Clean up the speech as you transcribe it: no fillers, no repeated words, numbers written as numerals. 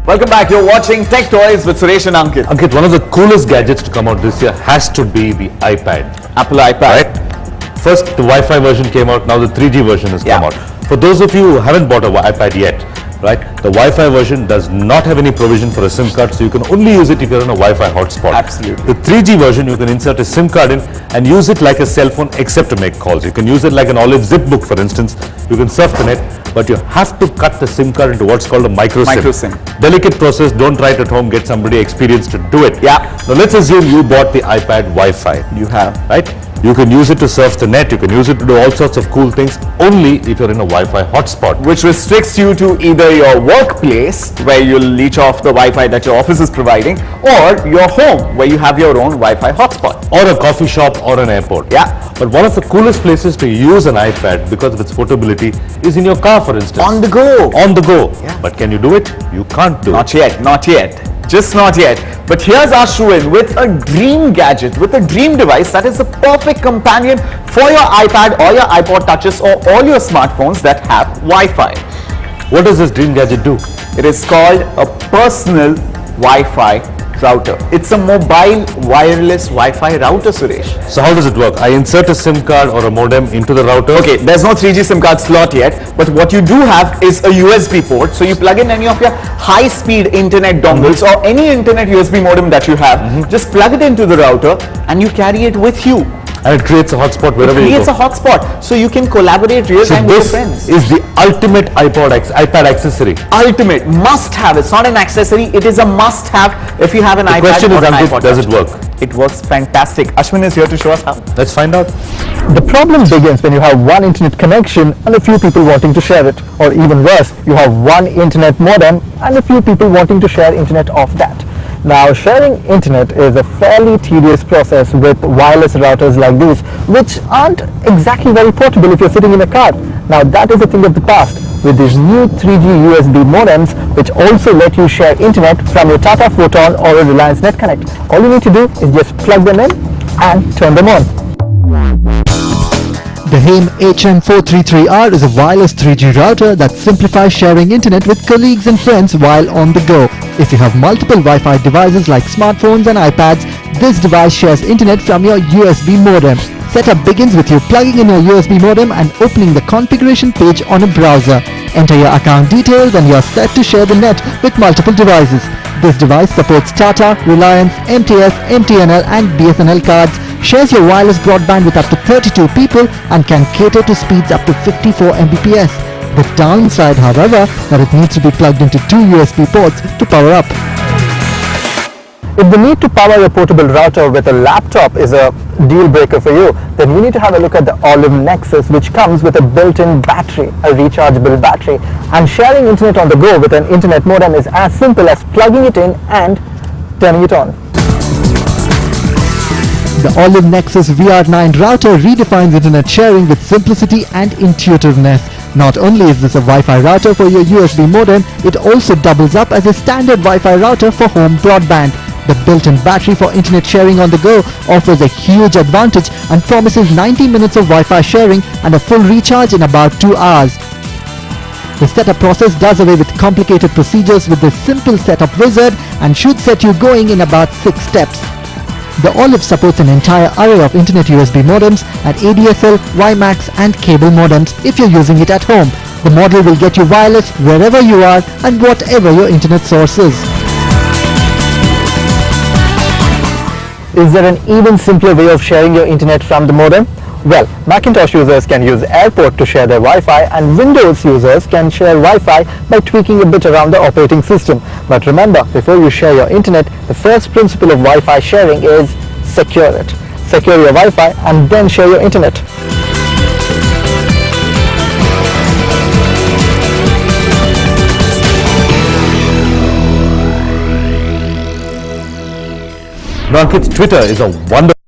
Welcome back. You're watching Tech Toys with Suresh and Ankit. Ankit, one of the coolest gadgets to come out this year has to be the iPad. Apple iPad. Right? First, the Wi-Fi version came out. Now the 3G version has come out. For those of you who haven't bought an iPad yet, right, the Wi-Fi version does not have any provision for a SIM card, so you can only use it if you're on a Wi-Fi hotspot. Absolutely. The 3G version, you can insert a SIM card in and use it like a cell phone except to make calls. You can use it like an Olive zip book, for instance. You can surf the net, but you have to cut the SIM card into what's called a micro SIM. Delicate process. Don't try it at home. Get somebody experienced to do it. Yeah. Now let's assume you bought the iPad Wi-Fi. You have. Right? You can use it to surf the net. You can use it to do all sorts of cool things only if you're in a Wi-Fi hotspot. Which restricts you to either your workplace, where you'll leech off the Wi-Fi that your office is providing, or your home, where you have your own Wi-Fi hotspot. Or a coffee shop or an airport. Yeah. But one of the coolest places to use an iPad because of its portability is in your car, for instance. On the go. On the go. Yeah. But can you do it? You can't do it. Not yet. Not yet. Just not yet. But here's our shoe-in with a dream gadget, with a dream device that is the perfect companion for your iPad or your iPod touches or all your smartphones that have Wi-Fi. What does this dream gadget do? It is called a personal Wi-Fi router. It's a mobile wireless Wi-Fi router, Suresh. So how does it work? I insert a SIM card or a modem into the router. Okay, there's no 3G SIM card slot yet, but what you do have is a USB port. So you plug in any of your high-speed internet dongles or any internet USB modem that you have, just plug it into the router and you carry it with you. And it creates a hotspot wherever you go. It creates a hotspot, so you can collaborate real time with your friends. This is the ultimate iPad accessory. Ultimate, must have. It's not an accessory, it is a must have if you have an iPad. The question is, an Ankit, iPod does it touch. work? It works fantastic. Ashwin is here to show us how. Let's find out. The problem begins when you have one internet connection and a few people wanting to share it. Or even worse, you have one internet modem and a few people wanting to share internet off that. Now, sharing internet is a fairly tedious process with wireless routers like these, which aren't exactly very portable if you're sitting in a car. Now, that is a thing of the past with these new 3G USB modems, which also let you share internet from your Tata Photon or a Reliance Net Connect. All you need to do is just plug them in and turn them on. The HAME HM433R is a wireless 3G router that simplifies sharing internet with colleagues and friends while on the go. If you have multiple Wi-Fi devices like smartphones and iPads, this device shares internet from your USB modem. Setup begins with you plugging in your USB modem and opening the configuration page on a browser. Enter your account details and you're set to share the net with multiple devices. This device supports Tata, Reliance, MTS, MTNL and BSNL cards, shares your wireless broadband with up to 32 people and can cater to speeds up to 54 Mbps. The downside, however, that it needs to be plugged into two USB ports to power up. If the need to power a portable router with a laptop is a deal breaker for you, then you need to have a look at the Olive Nexus, which comes with a built-in battery, a rechargeable battery. And sharing internet on the go with an internet modem is as simple as plugging it in and turning it on. The Olive Nexus VR9 router redefines internet sharing with simplicity and intuitiveness. Not only is this a Wi-Fi router for your USB modem, it also doubles up as a standard Wi-Fi router for home broadband. The built-in battery for internet sharing on the go offers a huge advantage and promises 90 minutes of Wi-Fi sharing and a full recharge in about 2 hours. The setup process does away with complicated procedures with this simple setup wizard and should set you going in about 6 steps. The Olive supports an entire array of internet USB modems at ADSL, WiMAX and cable modems if you're using it at home. The model will get you wireless wherever you are and whatever your internet source is. Is there an even simpler way of sharing your internet from the modem? Well, Macintosh users can use Airport to share their Wi-Fi and Windows users can share Wi-Fi by tweaking a bit around the operating system. But remember, before you share your internet, the first principle of Wi-Fi sharing is secure it. Secure your Wi-Fi and then share your internet. Now, Ankit, Twitter is a wonderful